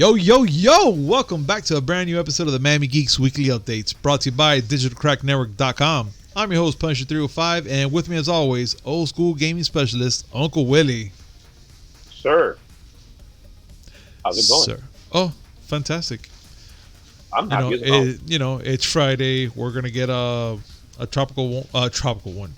Yo, yo, yo! Welcome back to a brand new episode of the Miami Geeks Weekly Updates, brought to you by DigitalCrackNetwork.com. I'm your host, Punisher305, and with me as always, old school gaming specialist, Uncle Willie. Sir. How's it going? Sir. Oh, fantastic. I'm happy as well. It's Friday. We're going to get a tropical one.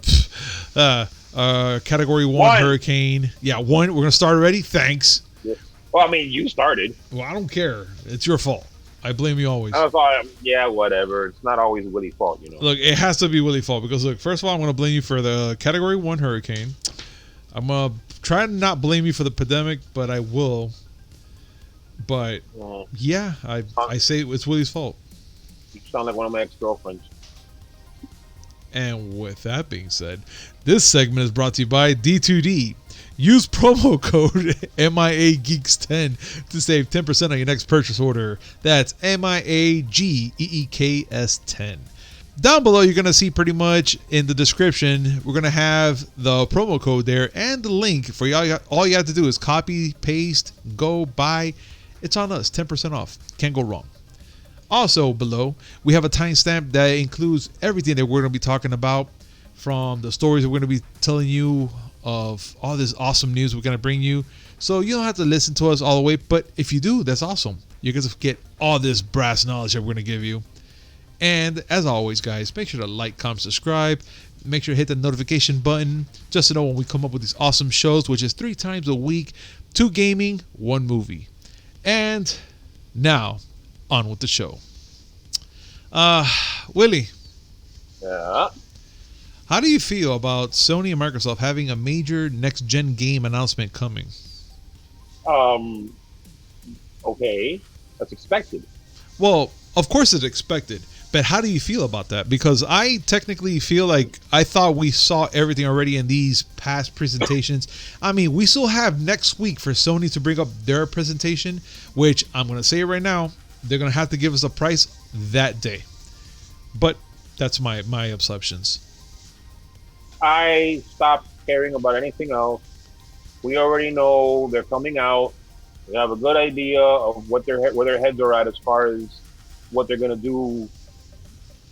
Category 1 hurricane. Yeah, 1. We're going to start already? Thanks. Yeah. Well, I mean, you started. Well, I don't care. It's your fault. I blame you always. I thought, yeah, whatever. It's not always Willie's fault, you know. Look, it has to be Willie's fault because, look, first of all, I'm going to blame you for the Category 1 hurricane. I'm going to try to not blame you for the pandemic, but I will. But, yeah, I say it's Willie's fault. You sound like one of my ex-girlfriends. And with that being said, this segment is brought to you by D2D. Use promo code MIAGeeks10 to save 10% on your next purchase order. That's MIAGEEKS10. Down below, you're going to see pretty much in the description, we're going to have the promo code there and the link for y'all. All you have to do is copy, paste, go, buy. It's on us. 10% off. Can't go wrong. Also below, we have a timestamp that includes everything that we're going to be talking about, from the stories that we're going to be telling you of all this awesome news we're going to bring you. So you don't have to listen to us all the way, but if you do, that's awesome. You're going to get all this brass knowledge that we're going to give you. And as always, guys, make sure to like, comment, subscribe. Make sure to hit the notification button just to know when we come up with these awesome shows, which is 3 times a week, 2 gaming, 1 movie. And now, on with the show. Willie. Yeah. How do you feel about Sony and Microsoft having a major next-gen game announcement coming? Okay. That's expected. Well, of course it's expected. But how do you feel about that? Because I technically feel like I thought we saw everything already in these past presentations. I mean, we still have next week for Sony to bring up their presentation, which I'm going to say right now, they're going to have to give us a price that day. But that's my assumptions. I stopped caring about anything else. We already know they're coming out. We have a good idea of where their heads are at as far as what they're going to do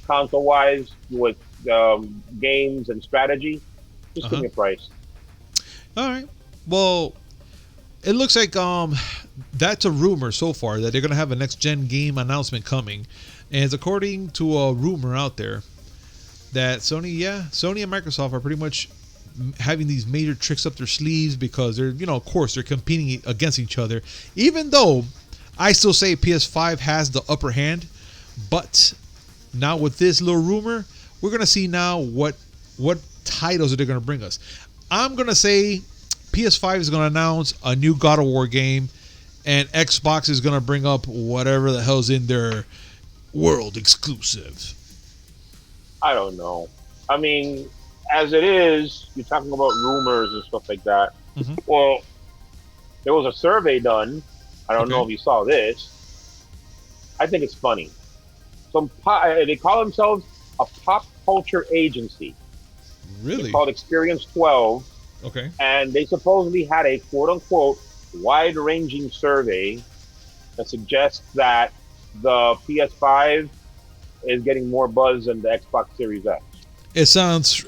console-wise with games and strategy. Just give me a price. All right. Well, it looks like that's a rumor so far that they're going to have a next-gen game announcement coming. And it's according to a rumor out there that Sony and Microsoft are pretty much having these major tricks up their sleeves because they're, of course, they're competing against each other. Even though I still say PS5 has the upper hand, but now with this little rumor, we're going to see now what titles are they going to bring us. I'm going to say PS5 is going to announce a new God of War game, and Xbox is going to bring up whatever the hell's in their world exclusive. I don't know. I mean, as it is, you're talking about rumors and stuff like that. Mm-hmm. Well, there was a survey done. I don't know if you saw this. I think it's funny. They call themselves a pop culture agency. Really? It's called Experience 12. Okay. And they supposedly had a quote-unquote wide-ranging survey that suggests that the PS5 is getting more buzz than the Xbox Series X. It sounds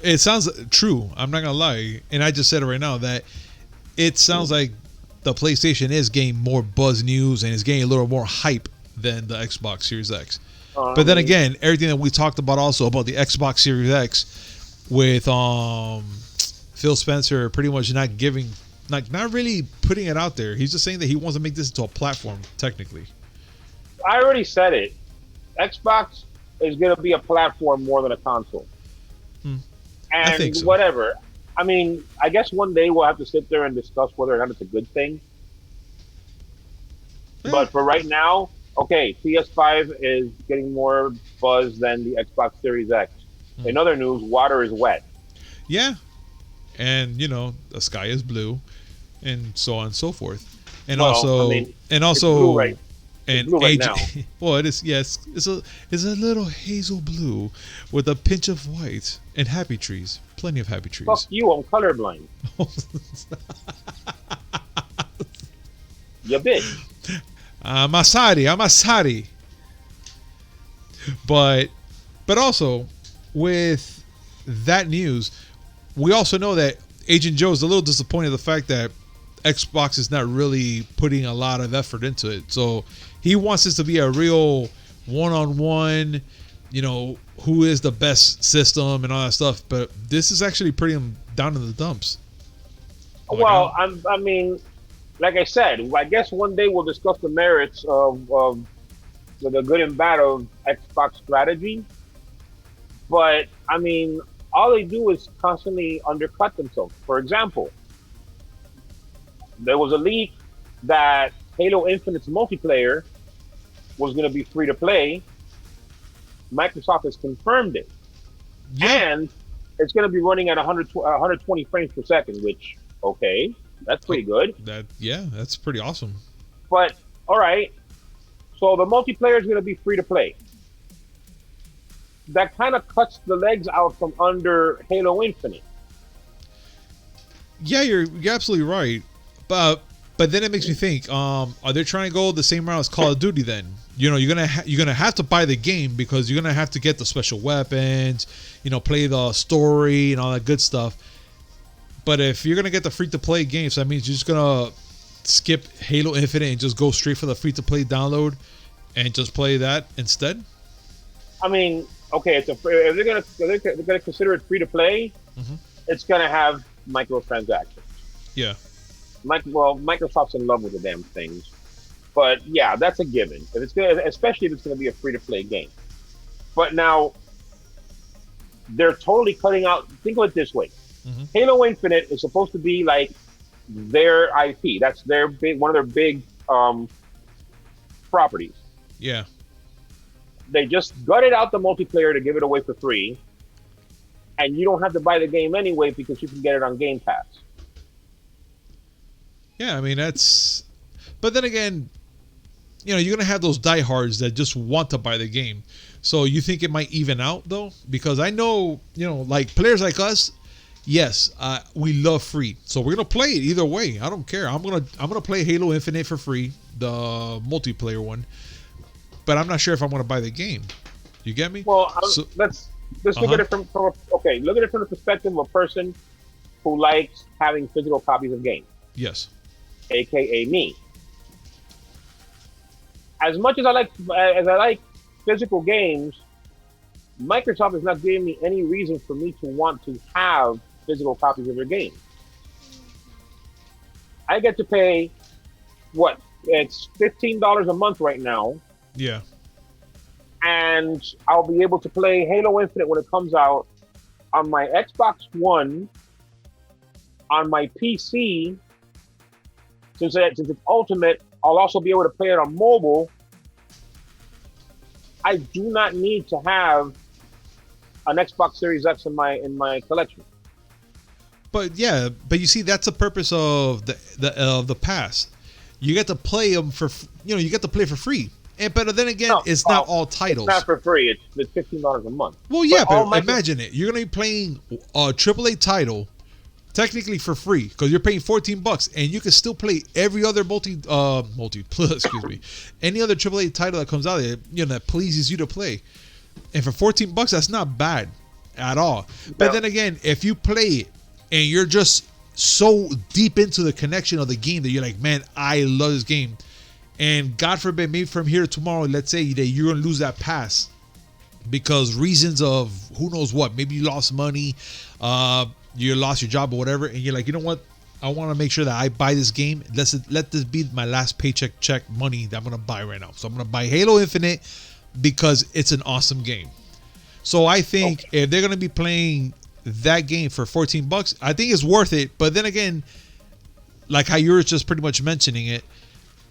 true. I'm not gonna lie, and I just said it right now that it sounds like the PlayStation is getting more buzz news and is getting a little more hype than the Xbox Series X. But then again, everything that we talked about also about the Xbox Series X with Phil Spencer pretty much not really putting it out there. He's just saying that he wants to make this into a platform technically. I already said it. Xbox is going to be a platform more than a console. And I think so. Whatever. I mean, I guess one day we'll have to sit there and discuss whether or not it's a good thing. Yeah. But for right now, okay, PS5 is getting more buzz than the Xbox Series X. In other news, water is wet. Yeah. And, the sky is blue and so on and so forth. And it's blue right. And blue right now. Well, it is. Yes, it's a little hazel blue with a pinch of white and happy trees. Plenty of happy trees. Fuck you! I'm colorblind. You bitch. I'm a sorry. But also with that news, we also know that Agent Joe is a little disappointed in the fact that Xbox is not really putting a lot of effort into it. So he wants this to be a real one-on-one, who is the best system and all that stuff. But this is actually pretty down in the dumps. Well, I mean, like I said, I guess one day we'll discuss the merits of the good and bad of Xbox strategy. But I mean, all they do is constantly undercut themselves. For example, there was a leak that Halo Infinite's multiplayer was going to be free to play. Microsoft has confirmed it. Yeah. And it's going to be running at 120 frames per second, which, okay, that's pretty good. That's pretty awesome. But, all right, so the multiplayer is going to be free to play. That kind of cuts the legs out from under Halo Infinite. Yeah, you're absolutely right. But then it makes me think: are they trying to go the same route as Call of Duty? Then you're gonna have to buy the game because you're gonna have to get the special weapons, play the story and all that good stuff. But if you're gonna get the free to play games, that means you're just gonna skip Halo Infinite and just go straight for the free to play download and just play that instead. I mean, okay, if they're gonna consider it free to play, it's gonna have microtransactions. Yeah. Microsoft's in love with the damn things, but yeah, that's a given. If it's gonna, especially if it's going to be a free-to-play game. But now they're totally cutting out. Think of it this way: Halo Infinite is supposed to be like their IP. That's their one of their big properties. Yeah. They just gutted out the multiplayer to give it away for free, and you don't have to buy the game anyway because you can get it on Game Pass. Yeah, I mean, but then again, you're going to have those diehards that just want to buy the game. So you think it might even out, though? Because I know, like players like us, yes, we love free. So we're going to play it either way. I don't care. I'm going to play Halo Infinite for free, the multiplayer one. But I'm not sure if I'm going to buy the game. You get me? Well, let's look at it from look at it from the perspective of a person who likes having physical copies of games. Yes. AKA me. As much as I like physical games, Microsoft is not giving me any reason for me to want to have physical copies of their games. I get to pay it's $15 a month right now. Yeah. And I'll be able to play Halo Infinite when it comes out on my Xbox One, on my PC. Since it's Ultimate, I'll also be able to play it on mobile. I do not need to have an Xbox Series X in my collection. But you see, that's the purpose of the pass. You get to play them you get to play for free. But then again, it's not all titles. It's not for free. It's $15 a month. Well, yeah, but imagine it. You're gonna be playing a AAA title. Technically for free because you're paying $14 and you can still play every other excuse me, any other AAA title that comes out there, that pleases you to play. And for $14, that's not bad at all. But then again, if you play it and you're just so deep into the connection of the game that you're like, man, I love this game, and God forbid, maybe from here to tomorrow, let's say that you're gonna lose that pass because reasons of who knows what, maybe you lost money, you lost your job or whatever, and you're like, you know what? I want to make sure that I buy this game. Let this be my last paycheck money that I'm going to buy right now. So I'm going to buy Halo Infinite because it's an awesome game. So I think if they're going to be playing that game for $14, I think it's worth it. But then again, like how you were just pretty much mentioning it,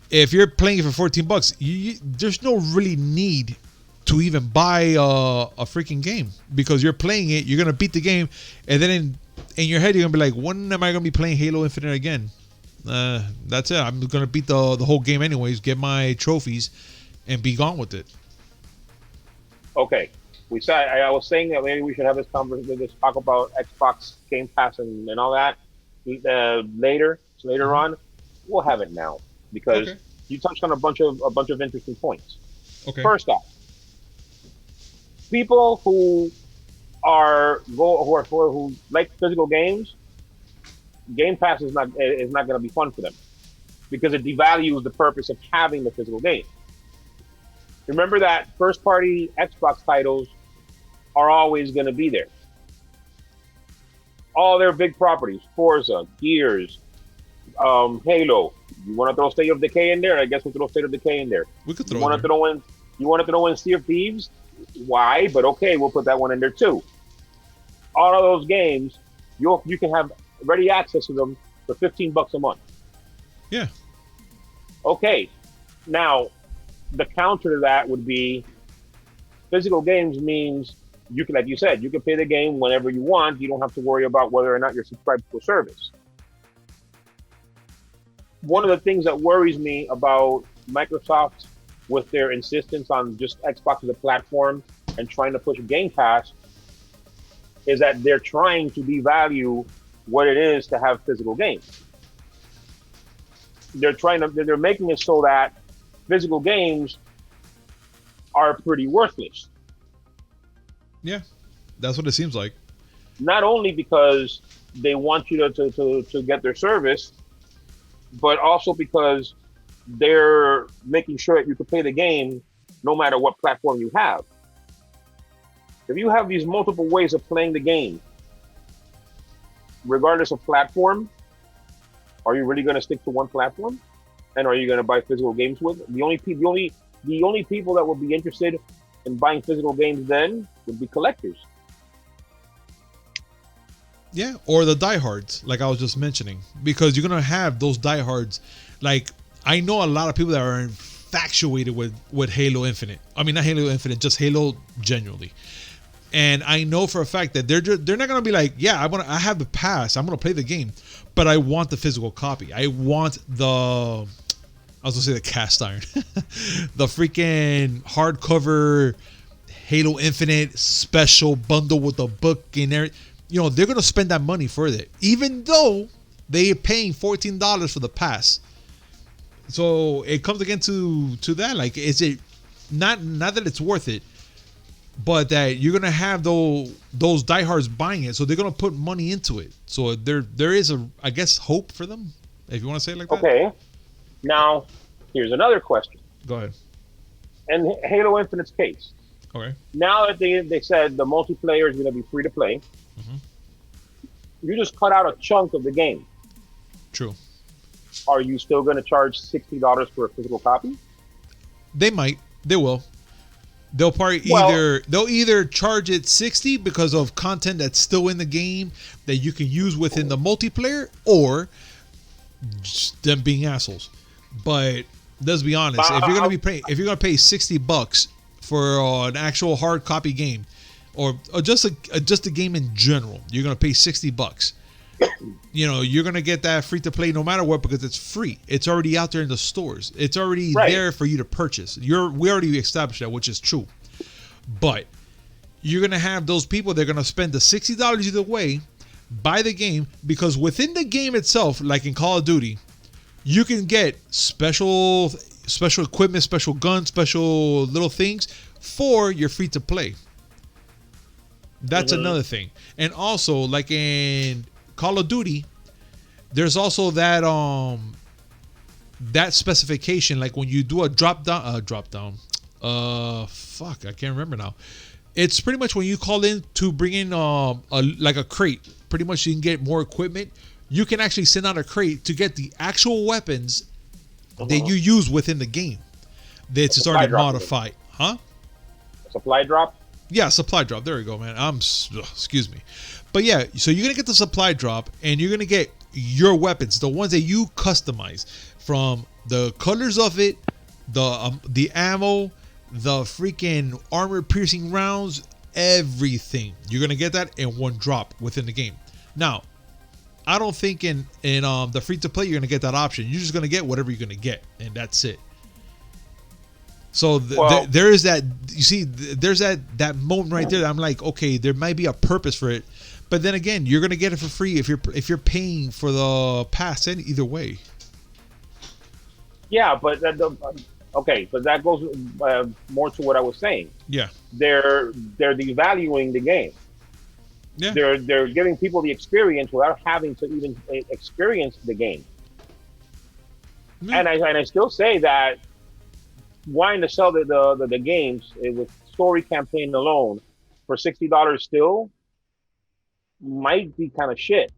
if you're playing it for $14, there's no really need to even buy a freaking game because you're playing it, you're gonna beat the game, and then in your head you're gonna be like, when am I gonna be playing Halo Infinite again? That's it. I'm gonna beat the whole game anyways, get my trophies, and be gone with it. Okay, I was saying that maybe we should have this conversation, this talk about Xbox Game Pass and all that later. So later on, we'll have it now because you touched on a bunch of interesting points. Okay. First off, people who like physical games, Game Pass is not going to be fun for them because it devalues the purpose of having the physical game. Remember that first party Xbox titles are always going to be there. All their big properties, Forza, Gears, Halo. You want to throw State of Decay in there? I guess we'll throw State of Decay in there. We could throw. You want to throw in? You want to throw in Sea of Thieves? Why? But okay, we'll put that one in there too. All of those games, you can have ready access to them for $15 a month. Yeah. Okay. Now, the counter to that would be physical games means you can, like you said, you can pay the game whenever you want. You don't have to worry about whether or not you're subscribed to a service. One of the things that worries me about Microsoft with their insistence on just Xbox as a platform and trying to push Game Pass is that they're trying to devalue what it is to have physical games. They're making it so that physical games are pretty worthless. Yeah, that's what it seems like. Not only because they want you to get their service, but also because they're making sure that you can play the game no matter what platform you have. If you have these multiple ways of playing the game, regardless of platform, are you really going to stick to one platform? And are you going to buy physical games with? The only people that will be interested in buying physical games then would be collectors. Yeah, or the diehards, like I was just mentioning, because you're gonna have those diehards. Like I know a lot of people that are infatuated with Halo Infinite. I mean, not Halo Infinite, just Halo generally. And I know for a fact that they're not gonna be like, yeah, I have the pass, I'm gonna play the game, but I want the physical copy. I want I was gonna say the cast iron, the freaking hardcover Halo Infinite special bundle with the book and everything. You know, they're gonna spend that money for it, even though they're paying $14 for the pass. So it comes again to that. Like, is it not that it's worth it, but that you're gonna have those diehards buying it, so they're gonna put money into it. So there is I guess hope for them, if you want to say it like that. Okay. Now, here's another question. Go ahead. In Halo Infinite's case, Okay. now that they said the multiplayer is going to be free to play, you just cut out a chunk of the game. True. Are you still going to charge $60 for a physical copy? They might. They will. They'll probably either charge it $60 because of content that's still in the game that you can use within the multiplayer, or just them being assholes. But let's be honest, if you're gonna pay $60 for an actual hard copy game, or just a game in general, you're gonna pay $60. You know, you're gonna get that free to play no matter what, because it's free. It's already out there in the stores. It's already there for you to purchase. We already established that, which is true. But you're gonna have those people, they're gonna spend the $60 either way, buy the game, because within the game itself, like in Call of Duty, you can get special equipment, special guns, special little things for your free to play. That's another thing. And also, like in Call of Duty, there's also that specification, like when you do a drop down, I can't remember now. It's pretty much when you call in to bring in a crate. Pretty much you can get more equipment. You can actually send out a crate to get the actual weapons that you use within the game. That's already modified. Huh? Supply drop? Yeah, supply drop. There we go, man. Excuse me. But yeah, so you're going to get the supply drop, and you're going to get your weapons, the ones that you customize, from the colors of it, the ammo, the freaking armor-piercing rounds, everything. You're going to get that in one drop within the game. Now, I don't think in the free-to-play you're going to get that option. You're just going to get whatever you're going to get, and that's it. So there is that, you see, there's that moment right there that I'm like, okay, there might be a purpose for it. But then again, you're going to get it for free if you're paying for the pass in either way. Yeah, but okay, but that goes more to what I was saying. Yeah. They're devaluing the game. Yeah. They're giving people the experience without having to even experience the game. Yeah. And I still say that wanting to sell the games with story campaign alone for $60 still might be kind of shit.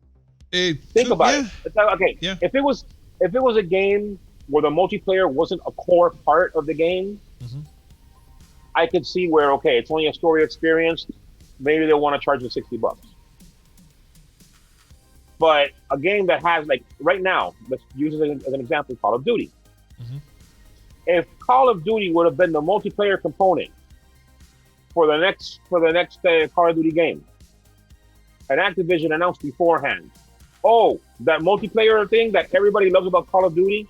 It Think could, about it. yeah. Okay, Yeah. if it was a game where the multiplayer wasn't a core part of the game, Hmm. I could see where okay, it's only a story experience. Maybe they'll want to charge you $60. But a game that has like right now, let's use it as an example, Call of Duty. Hmm. If Call of Duty would have been the multiplayer component for the next Call of Duty game, and Activision announced beforehand, oh, that multiplayer thing that everybody loves about Call of Duty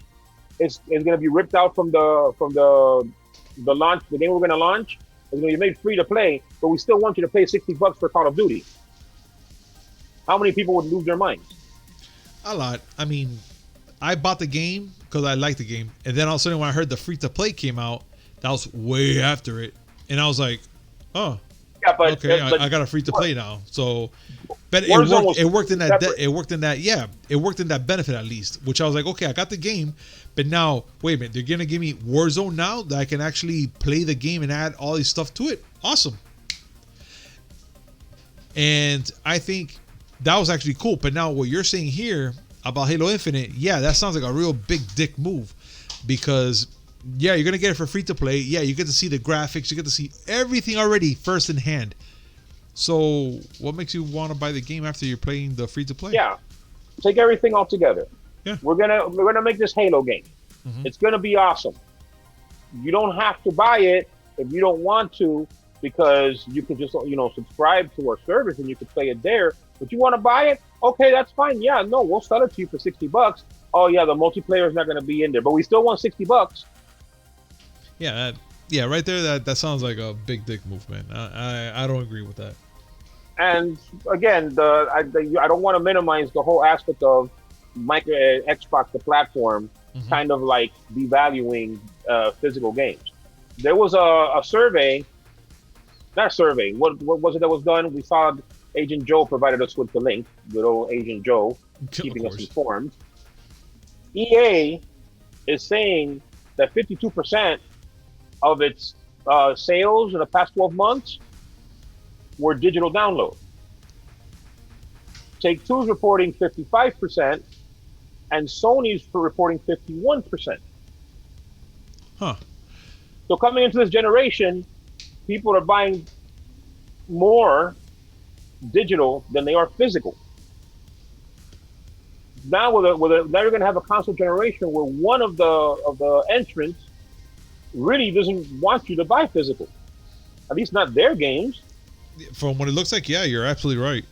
is going to be ripped out from the launch, the game we're going to launch. It's going to be made free to play, but we still want you to pay $60 for Call of Duty. How many people would lose their minds? A lot. I mean, I bought the game because I liked the game, and then all of a sudden when I heard the free to play came out, that was way after it, and I was like, oh, Yeah, but okay, but I got a free to play now. So, but it Warzone worked. was It worked in that. separate. It worked in that. Yeah, it worked in that benefit at least. Which I was like, okay, I got the game, but now wait a minute, they're gonna give me Warzone now that I can actually play the game and add all this stuff to it. Awesome. And I think that was actually cool. But now what you're saying here about Halo Infinite, yeah, that sounds like a real big dick move, because yeah, you're gonna get it for free to play. Yeah, you get to see the graphics, you get to see everything already first in hand. So what makes you want to buy the game after you're playing the free to play? Yeah, take everything all together. Yeah. We're gonna make this Halo game. Mhm. It's gonna be awesome. You don't have to buy it if you don't want to, because you can just subscribe to our service and you can play it there. But you want to buy it? Okay, that's fine. Yeah, no, we'll sell it to you for $60. Oh yeah, the multiplayer is not going to be in there, but we still want $60. Yeah, yeah, right there. That sounds like a big dick move, man. I don't agree with that. And again, I don't want to minimize the whole aspect of Xbox, the platform, Mhm. kind of like devaluing physical games. There was a survey, not a survey. What was it that was done? We saw Agent Joe provided us with the link. Good old Agent Joe, keeping us informed. EA is saying that 52% of its sales in the past 12 months were digital download. Take-Two is reporting 55%, and Sony's reporting 51%. Huh. So coming into this generation, people are buying more digital than they are physical. Now, now you're going to have a console generation where one of the entrants really doesn't want you to buy physical, at least not their games. From what it looks like, yeah, you're absolutely right.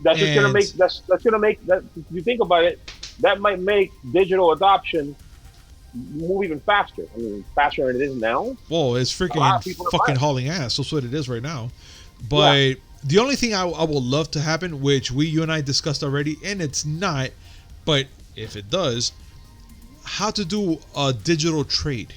That's just going to make that's going to make that. If you think about it, that might make digital adoption move even faster. I mean, faster than it is now. Well, it's freaking fucking hauling ass. That's what it is right now. But yeah. The only thing I would love to happen, which you and I discussed already, and it's not, but if it does, how to do a digital trade.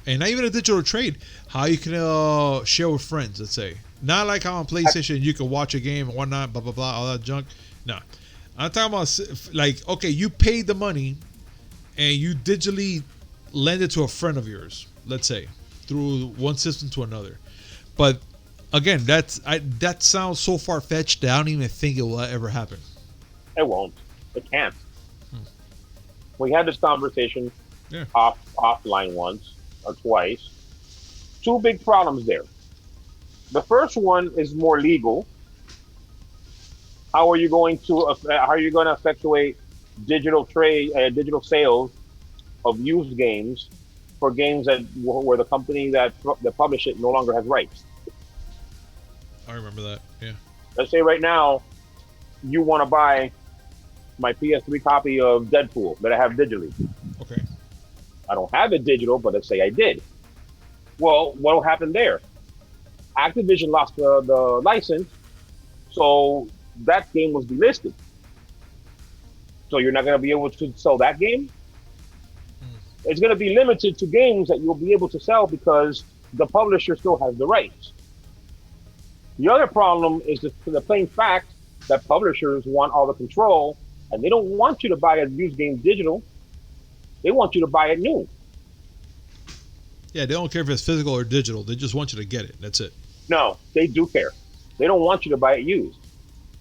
And not even a digital trade, how you can share with friends, let's say. Not like how on PlayStation you can watch a game and whatnot, blah, blah, blah, all that junk. No. I'm talking about, like, okay, you paid the money and you digitally lend it to a friend of yours, let's say, through one system to another. But again, that sounds so far-fetched that I don't even think it will ever happen. It won't. It can't. We had this conversation offline once or twice. Two big problems there. The first one is more legal. How are you going to effectuate digital sales of used games for games where the company that publish it no longer has rights? I remember that. Yeah. Let's say right now you want to buy my PS3 copy of Deadpool that I have digitally. Okay. I don't have it digital, but let's say I did. Well, what will happen there? Activision lost the license, so that game was delisted. So you're not going to be able to sell that game. It's going to be limited to games that you'll be able to sell because the publisher still has the rights. The other problem is the plain fact that publishers want all the control, and they don't want you to buy a used game digital. They want you to buy it new. Yeah, they don't care if it's physical or digital. They just want you to get it. That's it. No, they do care. They don't want you to buy it used.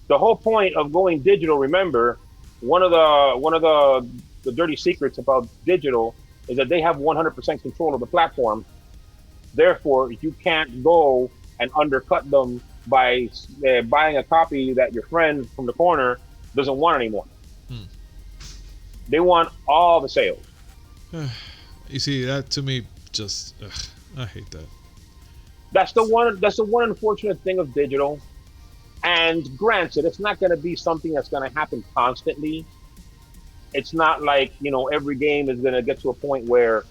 The whole point of going digital, remember, one of the dirty secrets about digital is that they have 100% control of the platform. Therefore, you can't go and undercut them by buying a copy that your friend from the corner doesn't want anymore. They want all the sales. You see, that to me just I hate that. That's the one unfortunate thing of digital. And granted, it's not going to be something that's going to happen constantly. It's not like, every game is going to get to a point where,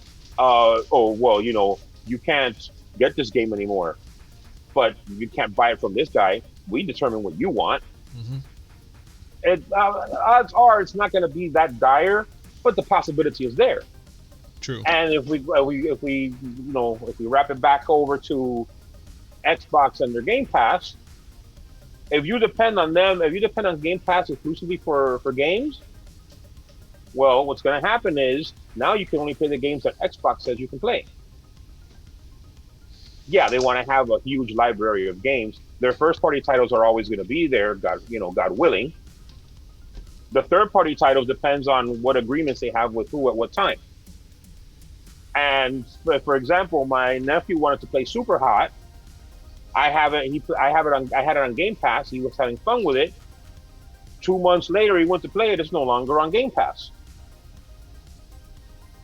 you can't get this game anymore, but you can't buy it from this guy. We determine what you want. Odds are it's not going to be that dire, but the possibility is there. True. And if we wrap it back over to Xbox and their Game Pass, if you depend on Game Pass exclusively for games, well, what's going to happen is now you can only play the games that Xbox says you can play. Yeah, they want to have a huge library of games. Their first-party titles are always going to be there, God willing. The third-party titles depends on what agreements they have with who at what time. And for example, my nephew wanted to play Super Hot. I had it on Game Pass. He was having fun with it. 2 months later, he went to play it. It's no longer on Game Pass.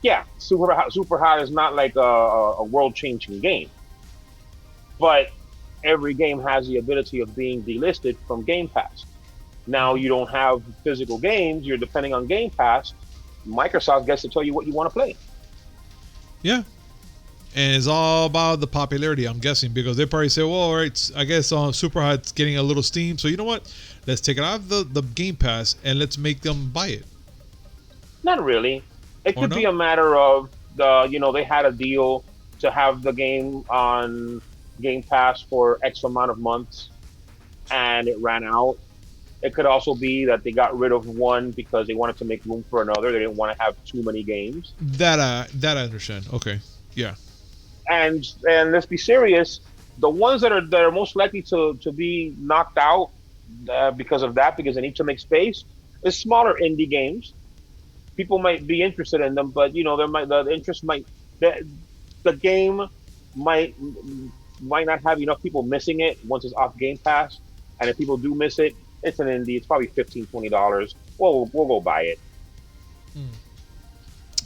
Yeah, Super Hot is not like a world-changing game, but every game has the ability of being delisted from Game Pass. Now you don't have physical games. You're depending on Game Pass. Microsoft gets to tell you what you want to play. Yeah. And it's all about the popularity, I'm guessing, because they probably say, well, all right, I guess Super Hot's getting a little steam. So you know what? Let's take it out of the Game Pass and let's make them buy it. Not really. It could be a matter of they had a deal to have the game on Game Pass for X amount of months and it ran out. It could also be that they got rid of one because they wanted to make room for another. They didn't want to have too many games. That I understand. Okay. Yeah. And let's be serious, the ones that are most likely to be knocked out because they need to make space is smaller indie games. People might be interested in them, but the game might not have enough people missing it once it's off Game Pass. And if people do miss it, it's an indie. It's probably $15, $20. We'll go buy it.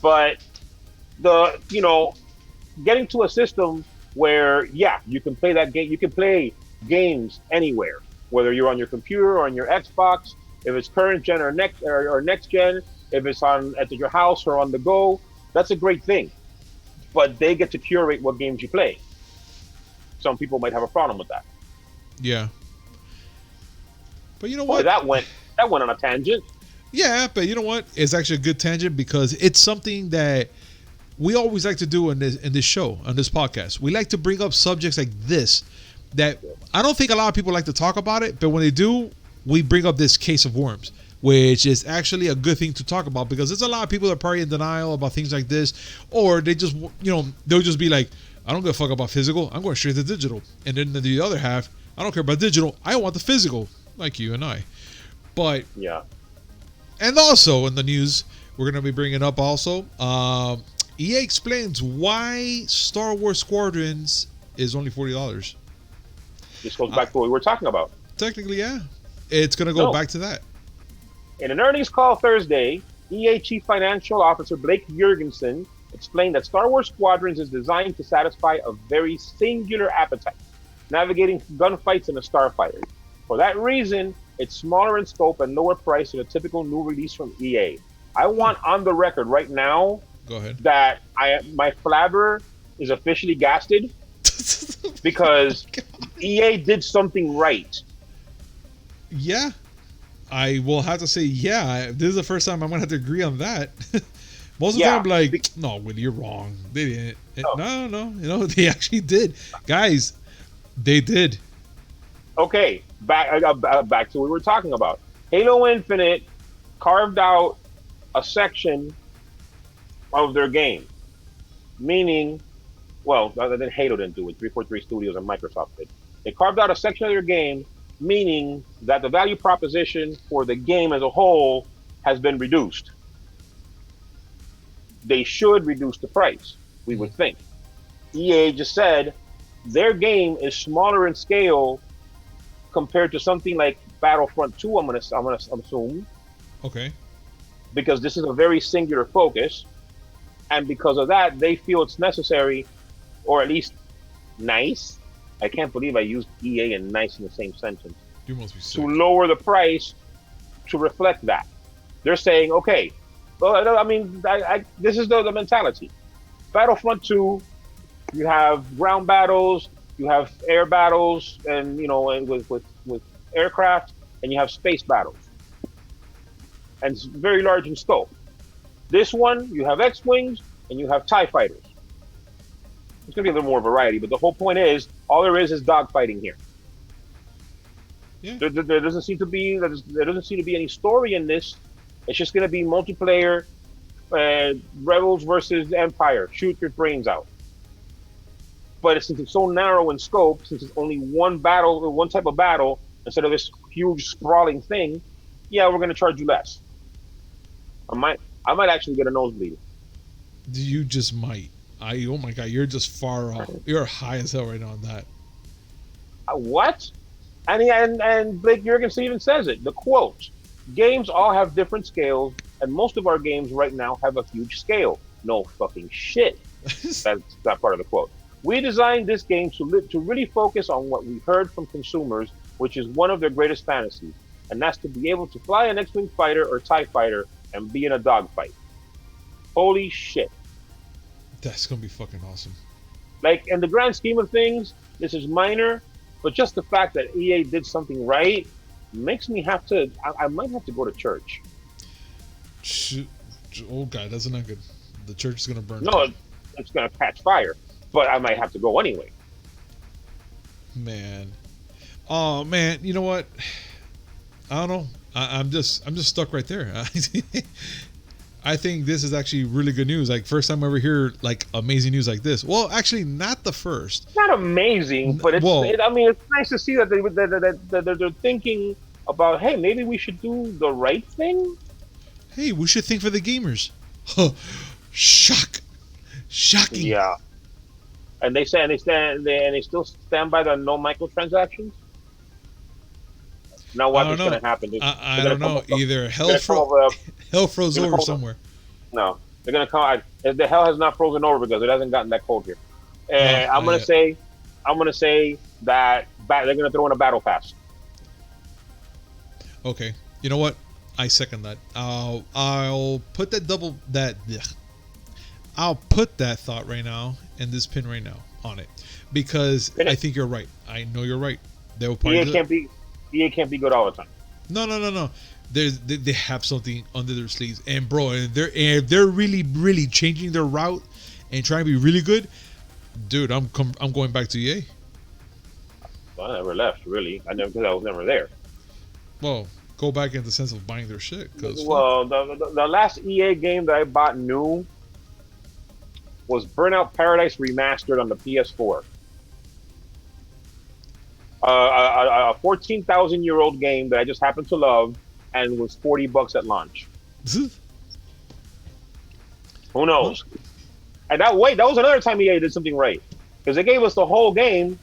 But getting to a system where you can play that game. You can play games anywhere, whether you're on your computer or on your Xbox. If it's current gen or next gen, if it's at your house or on the go, that's a great thing. But they get to curate what games you play. Some people might have a problem with that. Yeah. But you know what? That went on a tangent. Yeah, but you know what? It's actually a good tangent because it's something that we always like to do in this show, on this podcast. We like to bring up subjects like this that I don't think a lot of people like to talk about it, but when they do, we bring up this case of worms, which is actually a good thing to talk about because there's a lot of people that are probably in denial about things like this, or they just, they'll just be like, I don't give a fuck about physical. I'm going straight to digital. And then the other half, I don't care about digital. I want the physical, like you and I. But yeah. And also in the news, we're going to be bringing up also, EA explains why Star Wars Squadrons is only $40. This goes back to what we were talking about. Technically, yeah. It's going to go back to that. In an earnings call Thursday, EA Chief Financial Officer Blake Jorgensen explained that Star Wars Squadrons is designed to satisfy a very singular appetite, navigating gunfights in a starfighter. For that reason, it's smaller in scope and lower priced than a typical new release from EA. I want on the record right now that my flabber is officially gasted because EA did something right. Yeah. I will have to say, yeah, this is the first time I'm gonna have to agree on that. Most of the Yeah. time, I'm like, no, Willie, you're wrong. They didn't. No. No, they actually did, guys. They did. Okay, back to what we were talking about. Halo Infinite carved out a section of their game, meaning, well, other than Halo didn't do it, 343 Studios and Microsoft did. They carved out a section of their game, meaning that the value proposition for the game as a whole has been reduced. They should reduce the price, we would think. EA just said their game is smaller in scale compared to something like Battlefront 2, I'm gonna assume, Okay. because this is a very singular focus, and because of that, they feel it's necessary, or at least nice. I can't believe I used EA and nice in the same sentence. You must be To sick. lower the price to reflect that. They're saying, okay, well, I mean, this is the mentality. Battlefront 2, you have ground battles, you have air battles, and and with aircraft, and you have space battles, and it's very large in scope. This one, you have X-wings and you have TIE fighters. It's going to be a little more variety, but the whole point is, all there is dogfighting here. Yeah. There doesn't seem to be any story in this. It's just going to be multiplayer, Rebels versus Empire. Shoot your brains out. But since it's so narrow in scope, since it's only one type of battle, instead of this huge sprawling thing, yeah, we're going to charge you less. I might actually get a nosebleed. You just might. Oh my god, you're just far off. You're high as hell right now on that. What? And Blake Jurgensen even says it. The quote: "Games all have different scales, and most of our games right now have a huge scale." No fucking shit. That's that part of the quote. "We designed this game to really focus on what we heard from consumers, which is one of their greatest fantasies, and that's to be able to fly an X-wing fighter or TIE fighter and be in a dogfight." Holy shit. That's gonna be fucking awesome. Like, in the grand scheme of things, this is minor, but just the fact that EA did something right makes me have to, I might have to go to church. Oh god, that's not good. The church is gonna burn. No, it's going to catch fire, but I might have to go anyway. Man. Oh man, you know what? I don't know. I'm just stuck right there. I think this is actually really good news. Like, first time I ever hear like amazing news like this. Well, actually, not the first. It's not amazing, but it's nice to see that they're thinking about, hey, maybe we should do the right thing. Hey, we should think for the gamers. Shocking. Yeah. And they say, and they still stand by the no microtransactions. Now what is going to happen? I don't know. Either hell froze over somewhere. No, they're going to come. The hell has not frozen over because it hasn't gotten that cold here. And I'm going to say that they're going to throw in a battle pass. Okay. You know what? I second that. I'll put I'll put that thought right now and this pin right now on it because I think you're right. I know you're right. They will probably EA can't be good all the time. No. They have something under their sleeves, and bro, they're really changing their route and trying to be really good. Dude, I'm going back to EA. Well, I never left, really. Because I was never there. Well, go back in the sense of buying their shit. Well, the last EA game that I bought new was Burnout Paradise Remastered on the PS4. A 14,000-year-old game that I just happened to love and was $40 at launch. Who knows? And that was another time EA did something right, because they gave us the whole game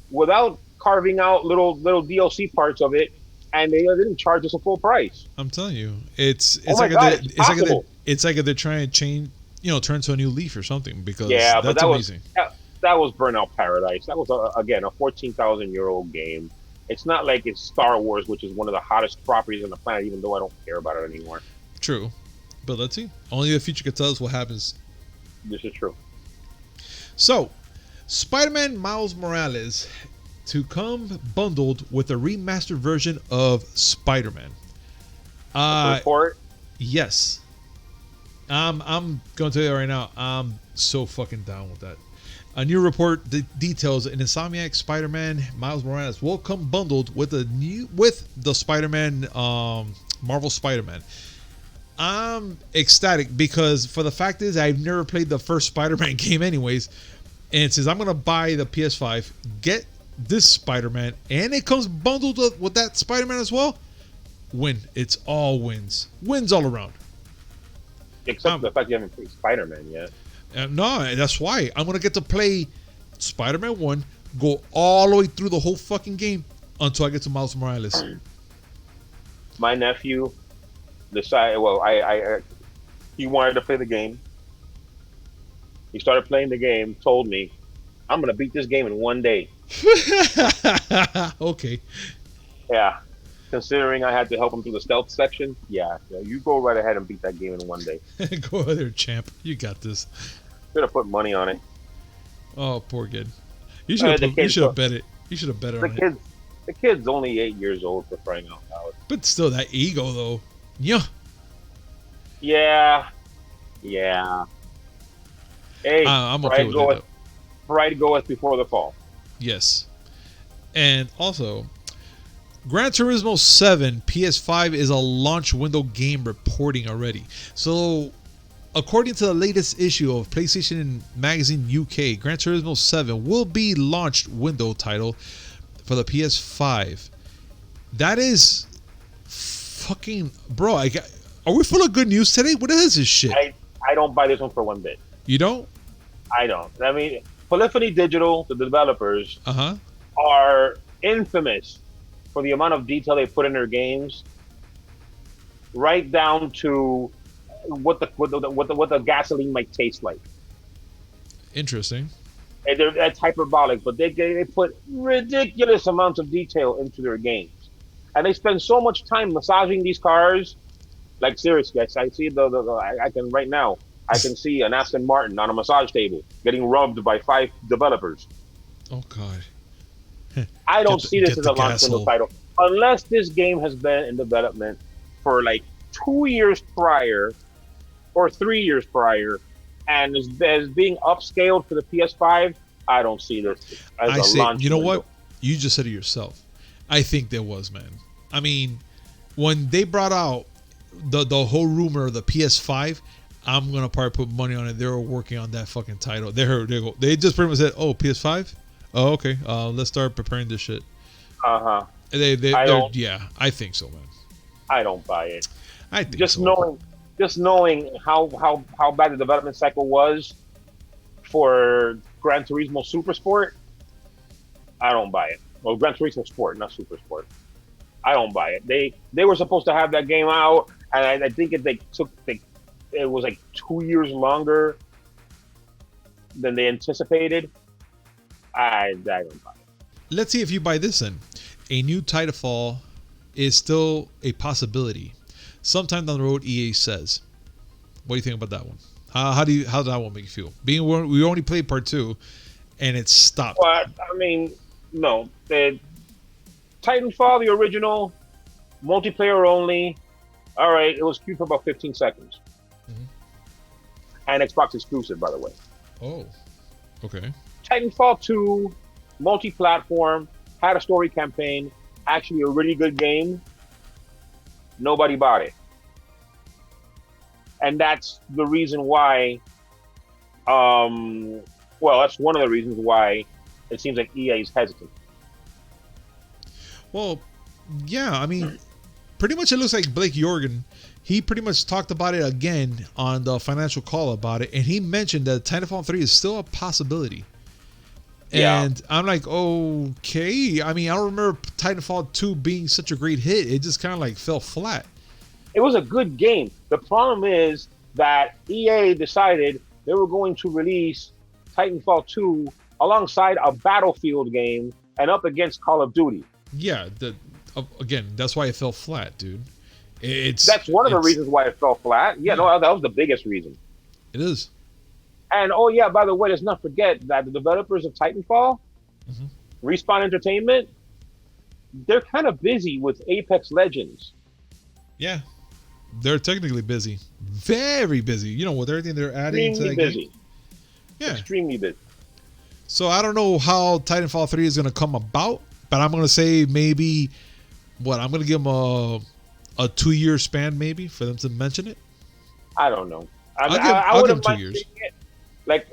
without carving out little DLC parts of it, and they didn't charge us a full price. I'm telling you, it's like they're trying to change, turn to a new leaf or something, because that's amazing. That was Burnout Paradise. That was again a 14,000-year-old game. It's not like it's Star Wars, which is one of the hottest properties on the planet, even though I don't care about it anymore. True, but let's see. Only the future can tell us what happens. This is true. So, Spider-Man Miles Morales to come bundled with a remastered version of Spider-Man. Report. Yes. I'm going to tell you right now. I'm so fucking down with that. A new report details an Insomniac Spider-Man Miles Morales will come bundled with the Spider-Man Marvel Spider-Man. I'm ecstatic because for the fact is I've never played the first Spider-Man game anyways, and since I'm gonna buy the PS5, get this Spider-Man, and it comes bundled with that Spider-Man as well. Win! It's all wins all around. Except the fact you haven't played Spider-Man yet. No, that's why I'm gonna get to play Spider-Man 1, go all the way through the whole fucking game until I get to Miles Morales. My nephew decided. Well, he wanted to play the game. He started playing the game. Told me, "I'm gonna beat this game in one day." Okay. Yeah. Considering I had to help him through the stealth section, yeah, you go right ahead and beat that game in one day. Go ahead there, champ. You got this. Should have put money on it. Oh, poor kid. You should have bet it. You should have bet on it. The kid's only 8 years old, for crying out loud. But still, that ego though. Yeah. Yeah. Hey, I'm okay with it. Pride goeth before the fall. Yes. And also, Gran Turismo 7 PS5 is a launch window game reporting already. So, according to the latest issue of PlayStation Magazine UK, Gran Turismo 7 will be launched window title for the PS5. That is fucking bro. Are we full of good news today? What is this shit? I don't buy this one for one bit. You don't? I don't. I mean, Polyphony Digital, the developers, are infamous for the amount of detail they put in their games, right down to what the gasoline might taste like. Interesting. And that's hyperbolic, but they put ridiculous amounts of detail into their games, and they spend so much time massaging these cars. Like seriously, I see I can right now. I can see an Aston Martin on a massage table getting rubbed by 5 developers. Oh God. I don't see this as a launch window title unless this game has been in development for like 2 years prior or 3 years prior and is being upscaled for the PS5. I don't see this as a launch window. You know what? You just said it yourself. I think there was, man. I mean, when they brought out the whole rumor of the PS5, I'm gonna probably put money on it. They were working on that fucking title. They just pretty much said, "Oh, PS5. Oh, okay. Let's start preparing this shit." Yeah, I think so, man. I don't buy it. I think just knowing how bad the development cycle was for Gran Turismo Super Sport, I don't buy it. Well, Gran Turismo Sport, not Super Sport. I don't buy it. They were supposed to have that game out, and I think it was like 2 years longer than they anticipated. I don't buy it. Let's see if you buy this then. A new Titanfall is still a possibility. Sometime down the road, EA says. What do you think about that one? How does that one make you feel? Being we only played part 2, and it stopped. Well, I mean, no. Titanfall, the original, multiplayer only. All right, it was cute for about 15 seconds. And Xbox exclusive, by the way. Oh, okay. Titanfall 2, multi-platform, had a story campaign, actually a really good game. Nobody bought it. And that's the reason why, that's one of the reasons why it seems like EA is hesitant. Well, yeah, I mean, pretty much it looks like Blake Jorgen, he pretty much talked about it again on the financial call about it, and he mentioned that Titanfall 3 is still a possibility. And yeah. I'm like, okay. I mean, I don't remember Titanfall 2 being such a great hit. It just kind of like fell flat. It was a good game. The problem is that EA decided they were going to release Titanfall 2 alongside a Battlefield game and up against Call of Duty. Yeah, again, that's why it fell flat, dude. That's one of the reasons why it fell flat. Yeah, no, that was the biggest reason. It is. And by the way, let's not forget that the developers of Titanfall, Respawn Entertainment, they're kind of busy with Apex Legends. Yeah. they're technically busy, very busy. You know, with everything they're adding to that Extremely busy. game. Yeah. Extremely busy. So I don't know how Titanfall 3 is going to come about, but I'm going to say maybe I'm going to give them a 2-year span maybe for them to mention it. I don't know. I'll give them 2 years. Like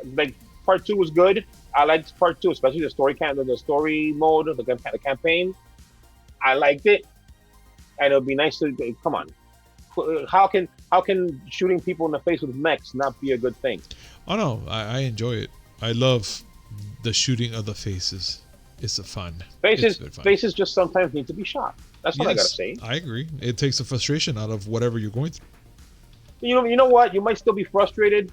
part 2 was good. I liked part 2, especially the story mode, the campaign. I liked it, and it would be nice to come on. How can shooting people in the face with mechs not be a good thing? Oh no, I enjoy it. I love the shooting of the faces. It's a fun. Faces just sometimes need to be shot. That's what I gotta say. I agree. It takes the frustration out of whatever you're going through. You know what? You might still be frustrated,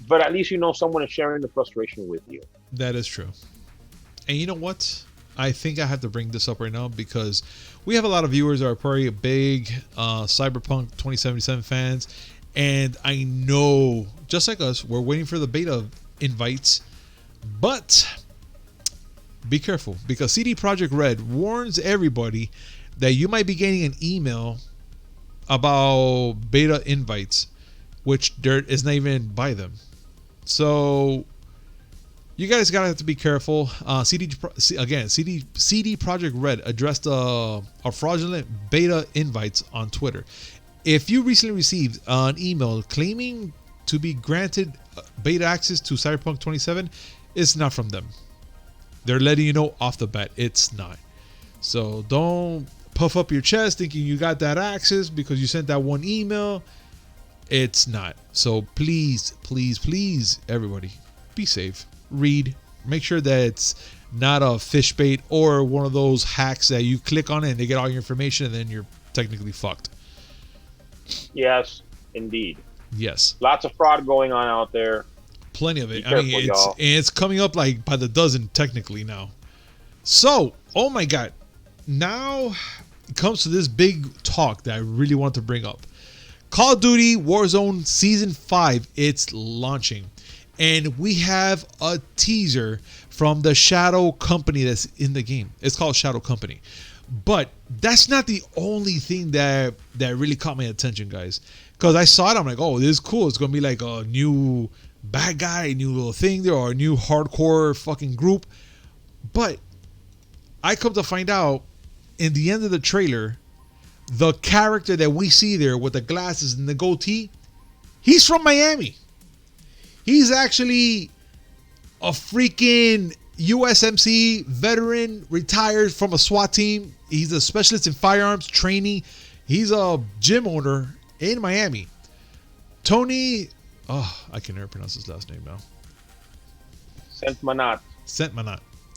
but at least you know someone is sharing the frustration with you. That is true. And you know what? I think I have to bring this up right now because we have a lot of viewers that are probably big Cyberpunk 2077 fans. And I know, just like us, we're waiting for the beta invites. But be careful because CD Projekt Red warns everybody that you might be getting an email about beta invites, which there is not even by them. So you guys gotta have to be careful. CD Projekt Red addressed a fraudulent beta invites on Twitter. If you recently received an email claiming to be granted beta access to Cyberpunk 27, it's not from them. They're letting you know off the bat it's not. So don't puff up your chest thinking you got that access because you sent that one email. It's not. So please, please, please, everybody, be safe. Read. Make sure that it's not a fish bait or one of those hacks that you click on it and they get all your information and then you're technically fucked. Yes, indeed. Yes. Lots of fraud going on out there. Plenty of it. Be careful, it's coming up like by the dozen technically now. So, oh my God. Now it comes to this big talk that I really want to bring up. Call of Duty Warzone Season 5, it's launching. And we have a teaser from the Shadow Company that's in the game. It's called Shadow Company. But that's not the only thing that really caught my attention, guys. Because I saw it, I'm like, oh, this is cool. It's going to be like a new bad guy, a new little thing there, or a new hardcore fucking group. But I come to find out, in the end of the trailer, the character that we see there with the glasses and the goatee, he's from Miami. He's actually a freaking USMC veteran, retired from a SWAT team. He's a specialist in firearms training. He's a gym owner in Miami. Tony, I can never pronounce his last name now. Sentmanat.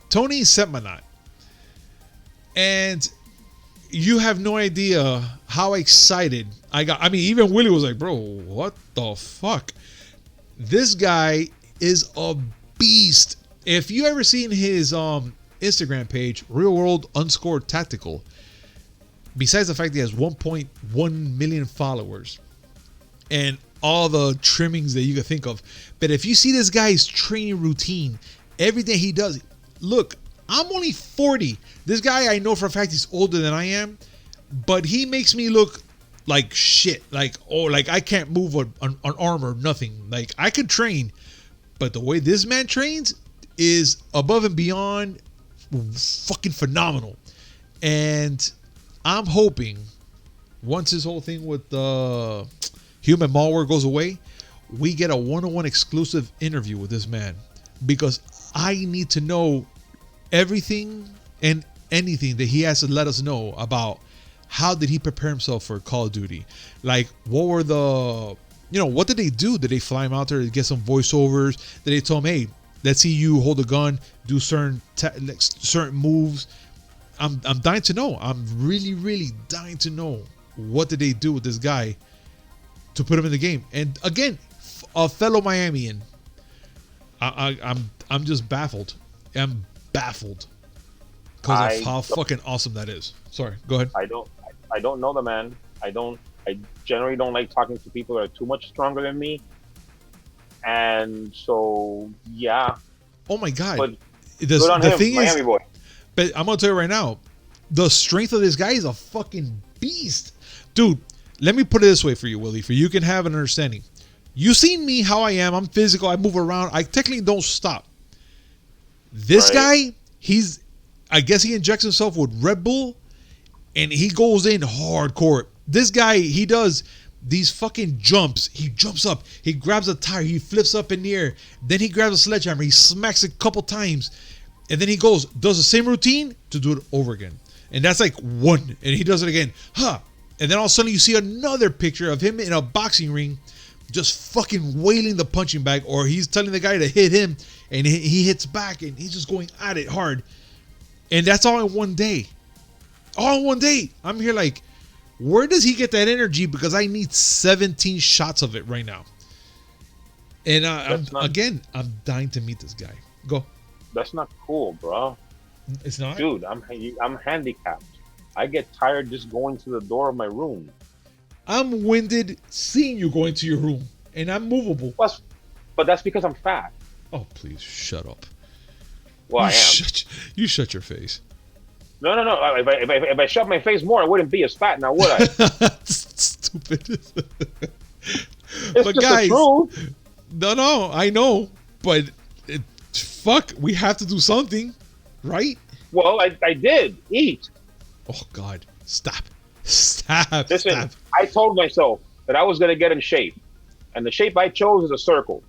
Tony Sentmanat. And you have no idea how excited I got. I mean, even Willie was like, bro, what the fuck? This guy is a beast. If you ever seen his Instagram page, Real World _ Tactical, besides the fact he has 1.1 million followers and all the trimmings that you can think of, but if you see this guy's training routine, everything he does, look, I'm only 40. This guy, I know for a fact he's older than I am, but he makes me look like shit. Like, oh, like I can't move an arm or nothing. Like I could train, but the way this man trains is above and beyond fucking phenomenal. And I'm hoping once this whole thing with the human malware goes away, we get a one-on-one exclusive interview with this man, because I need to know everything and anything that he has to let us know about how did he prepare himself for Call of Duty. Like, what were the, what did they do? Did they fly him out there to get some voiceovers? Did they tell him, hey, let's see you hold a gun, do certain moves? I'm dying to know. I'm really, really dying to know what did they do with this guy to put him in the game. And again, a fellow Miamian, I'm just baffled. I'm baffled because of how fucking awesome that is. Sorry, go ahead. I don't know the man. I generally don't like talking to people that are too much stronger than me. And so, yeah. Oh my God. But good on him, thing Miami boy. But I'm going to tell you right now, the strength of this guy is a fucking beast. Dude, let me put it this way for you, Willie, for you can have an understanding. You seen me how I am. I'm physical. I move around. I technically don't stop. This guy, I guess he injects himself with Red Bull and he goes in hardcore. This guy, he does these fucking jumps. He jumps up. He grabs a tire. He flips up in the air. Then he grabs a sledgehammer. He smacks it a couple times. And then he does the same routine to do it over again. And that's like one. And he does it again. And then all of a sudden you see another picture of him in a boxing ring just fucking wailing the punching bag, or he's telling the guy to hit him and he hits back and he's just going at it hard. And that's all in one day. All in one day. I'm here like, where does he get that energy? Because I need 17 shots of it right now. And I'm dying to meet this guy. Go. That's not cool, bro. It's not? Dude, I'm handicapped. I get tired just going to the door of my room. I'm winded seeing you go into your room, and I'm movable. But that's because I'm fat. Oh, please, shut up. Well, I am. You shut your face. No. If I shut my face more, I wouldn't be as fat now, would I? Stupid. It's but just guys, the truth. No, I know. But, fuck, we have to do something, right? Well, I did. Eat. Oh, God. Stop. Listen, I told myself that I was going to get in shape. And the shape I chose is a circle.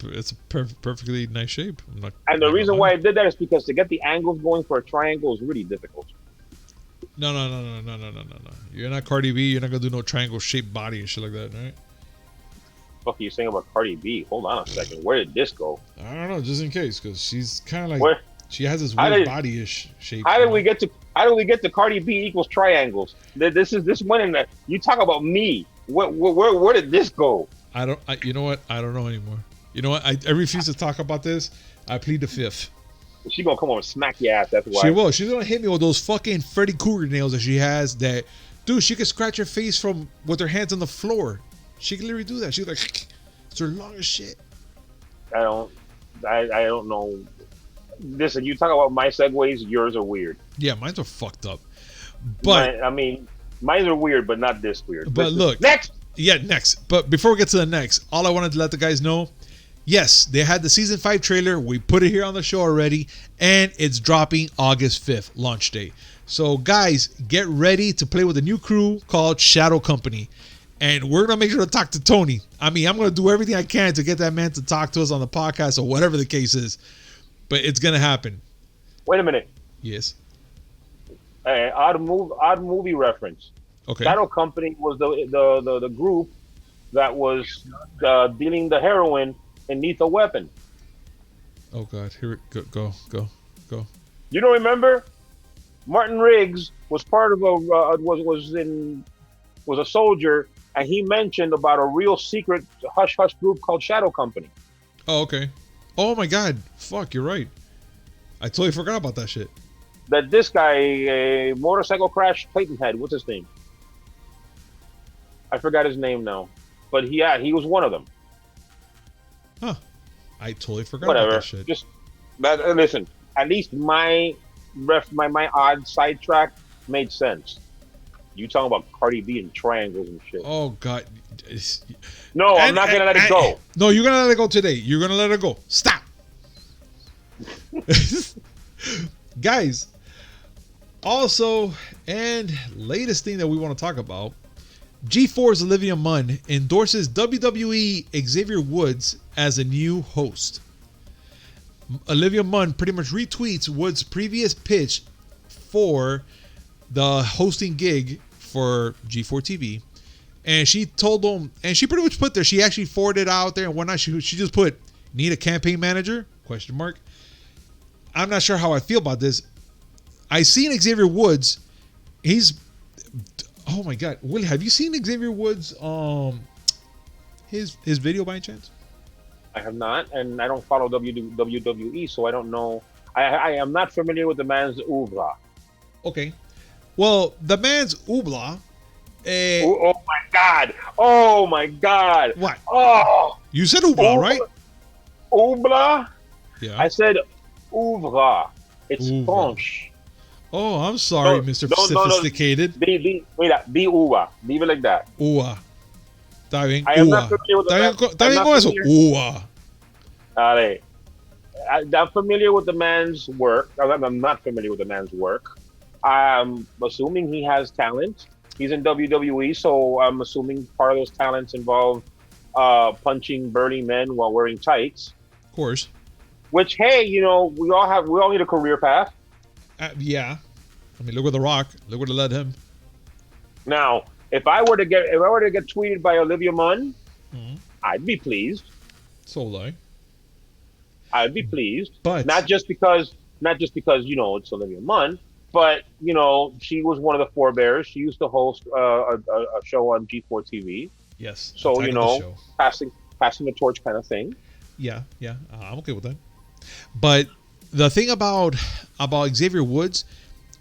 It's a perfectly nice shape. And the reason why I did that is because to get the angles going for a triangle is really difficult. No. You're not Cardi B. You're not going to do no triangle-shaped body and shit like that, right? What are you saying about Cardi B? Hold on a second. Where did this go? I don't know, just in case, because she's kind of like... She has this weird body-ish shape. How did we get to Cardi B equals triangles? This one in the. You talk about me. Where did this go? You know what? I don't know anymore. You know what? I refuse to talk about this. I plead the fifth. She gonna come over and smack your ass. That's why. She will. She's gonna hit me with those fucking Freddy Krueger nails that she has. That, dude, she can scratch her face with her hands on the floor. She can literally do that. She's like, it's her long as shit. I don't know. Listen, you talk about my segues, yours are weird. Yeah, mine are fucked up. But mine are weird, but not this weird. But look, next. Yeah, next. But before we get to the next, all I wanted to let the guys know, yes, they had the season 5 trailer. We put it here on the show already, and it's dropping August 5th, launch day. So guys, get ready to play with a new crew called Shadow Company. And we're going to make sure to talk to Tony. I'm going to do everything I can to get that man to talk to us on the podcast or whatever the case is. But it's going to happen. Wait a minute. Yes. Odd movie reference. Okay. Shadow Company was the group that was dealing the heroin in Lethal Weapon. Oh God! Here it go. You don't remember? Martin Riggs was part of was a soldier, and he mentioned about a real secret hush hush group called Shadow Company. Oh, okay. Oh my God! Fuck, you're right. I totally forgot about that shit. That this guy, a motorcycle crash Titan head. What's his name? I forgot his name now, but he was one of them. Huh? I totally forgot about that shit. Listen. At least my odd sidetrack made sense. You talking about Cardi B and triangles and shit. Oh God. No, I'm not gonna let it go. No, you're gonna let it go today. You're gonna let it go. Stop. Guys, also, and latest thing that we want to talk about, G4's Olivia Munn endorses WWE Xavier Woods as a new host. Olivia Munn pretty much retweets Woods' previous pitch for the hosting gig for G4 TV. And she told them, and she pretty much put there, she actually forwarded out there and whatnot. She just put, need a campaign manager? ? I'm not sure how I feel about this. I seen Xavier Woods. Oh my God, Willie, have you seen Xavier Woods? His video by any chance? I have not, and I don't follow WWE, so I don't know. I am not familiar with the man's oeuvre. Okay, well, the man's oeuvre. Oh my God! Oh my God! What? Oh, you said oeuvre, right? Oeuvre? Yeah. I said oeuvre. It's oeuvre. French. Oh, I'm sorry, Mr. Sophisticated. Mira, di uva. Leave it like that. Ua. Está bien. I am not Ua. familiar with the man. Está I'm bien not con eso. familiar. Ua. I'm familiar with the man's work. I'm not familiar with the man's work. I'm assuming he has talent. He's in WWE, so I'm assuming part of those talents involve punching burly men while wearing tights. Of course. Which, hey, we all need a career path. Yeah. I mean, look at The Rock. Look what it led him. Now, if I were to get tweeted by Olivia Munn, I'd be pleased. So would I. I'd be pleased, but not just because it's Olivia Munn, but she was one of the forebears. She used to host a show on G4 TV. Yes. So passing the torch kind of thing. Yeah, I'm okay with that. But the thing about Xavier Woods,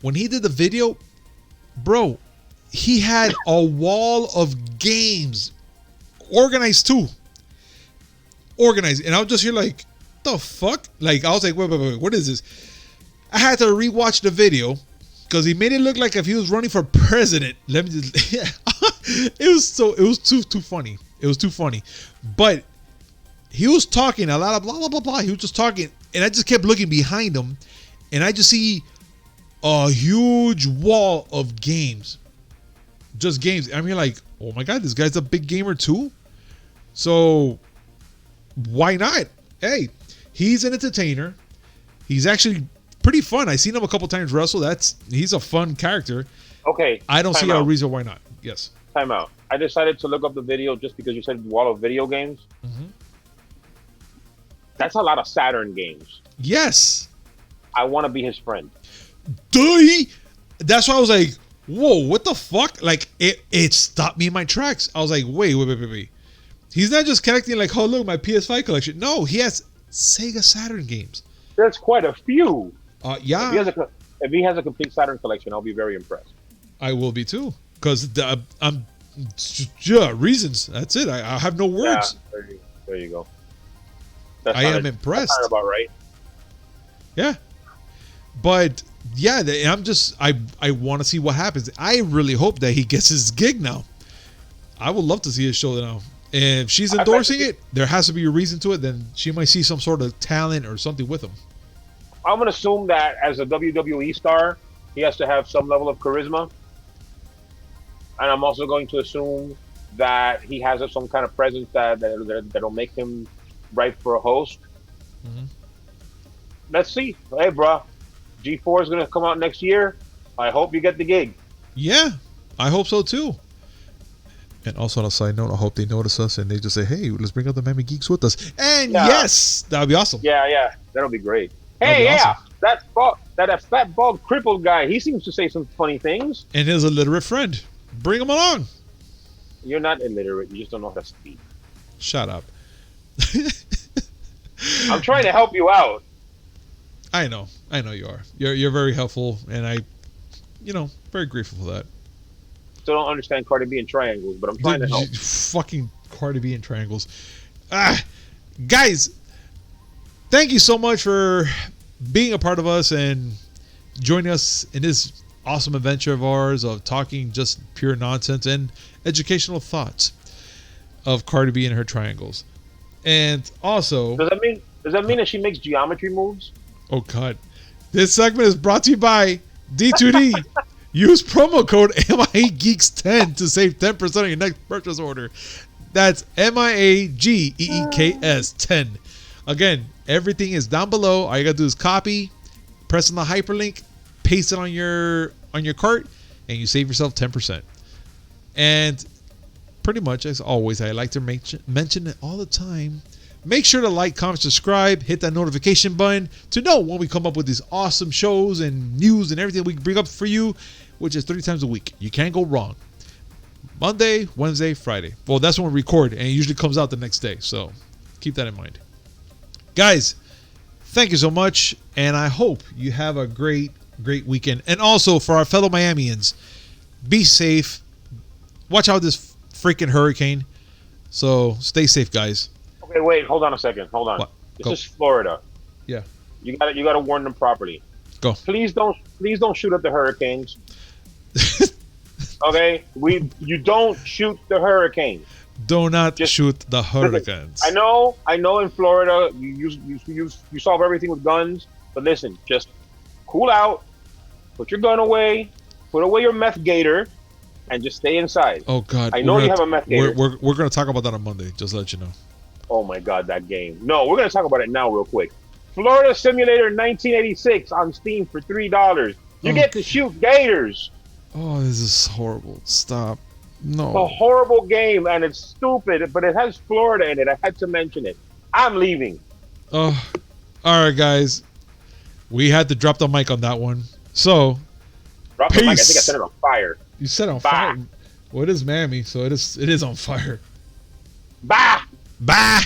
when he did the video, bro, he had a wall of games organized too. Organized, and I was just here like, the fuck? Like, I was like, wait, what is this? I had to rewatch the video because he made it look like if he was running for president. Let me just it was too funny. It was too funny. But he was talking a lot of blah blah blah blah. He was just talking, and I just kept looking behind him, and I just see a huge wall of games. Just games. I'm here like, oh my god, this guy's a big gamer too. So why not? Hey, he's an entertainer. He's actually pretty fun. I've seen him a couple times wrestle. He's a fun character. Okay. I don't see a reason why not. Yes. Time out. I decided to look up the video just because you said wall of video games. Mm-hmm. That's a lot of Saturn games. Yes. I want to be his friend. Duh. That's why I was like, whoa, what the fuck? Like, it stopped me in my tracks. I was like, wait. He's not just connecting like, oh, look, my PS5 collection. No, he has Sega Saturn games. There's quite a few. Yeah. If he has a complete Saturn collection, I'll be very impressed. I will be too. Because reasons. That's it. I have no words. Yeah, there you go. I am impressed. That's about right. Yeah. But yeah, I want to see what happens. I really hope that he gets his gig now. I would love to see his show now. And if she's endorsing it, there has to be a reason to it. Then she might see some sort of talent or something with him. I'm going to assume that as a WWE star, he has to have some level of charisma. And I'm also going to assume that he has some kind of presence that'll make him right for a host. Mm-hmm. Let's see. Hey, bro, G4 is going to come out next year. I hope you get the gig. Yeah, I hope so too. And also on a side note, I hope they notice us and they just say, hey, let's bring up the Miami Geeks with us. And yes, that would be awesome. Yeah, that'll be great. Hey, awesome. That fat, bald, crippled guy, he seems to say some funny things. And his illiterate friend. Bring him along. You're not illiterate. You just don't know how to speak. Shut up. I'm trying to help you out. I know you are. You're very helpful, and I, very grateful for that. Still don't understand Cardi B and triangles, but I'm trying to help. Fucking Cardi B and triangles. Guys, thank you so much for being a part of us and joining us in this awesome adventure of ours of talking just pure nonsense and educational thoughts of Cardi B and her triangles. And also, does that mean that she makes geometry moves? Oh God. This segment is brought to you by D2D. Use promo code MIAGeeks10 to save 10% on your next purchase order. That's MIAGEEKS 10. Again, everything is down below. All you gotta do is copy, press on the hyperlink, paste it on your cart, and you save yourself 10%. And pretty much as always, I like to mention it all the time. Make sure to like, comment, subscribe, hit that notification button to know when we come up with these awesome shows and news and everything we bring up for you, which is 3 times a week. You can't go wrong. Monday, Wednesday, Friday. Well, that's when we record, and it usually comes out the next day. So keep that in mind. Guys, thank you so much, and I hope you have a great weekend. And also, for our fellow Miamians, be safe. Watch out this freaking hurricane. So stay safe, guys. Okay, wait. Hold on a second. Hold on. What? This is Florida. Yeah. You got to warn them properly. Go. Please don't shoot at the hurricanes. Okay, you don't shoot the hurricanes. Do not Just shoot the listen, hurricanes. I know. In Florida, you solve everything with guns. But listen, just cool out. Put your gun away. Put away your meth gator, and just stay inside. Oh God! I know you have a meth gator. We're gonna talk about that on Monday. Just to let you know. Oh my God, that game. No, we're gonna talk about it now, real quick. Florida Simulator 1986 on Steam for $3. You get to shoot gators. Oh, this is horrible. Stop. No. It's a horrible game, and it's stupid, but it has Florida in it. I had to mention it. I'm leaving. Oh, all right, guys. We had to drop the mic on that one. So, Drop the mic. I think I set it on fire. You set on fire. Well, it is Mammy, so it is on fire. Bye. Bye.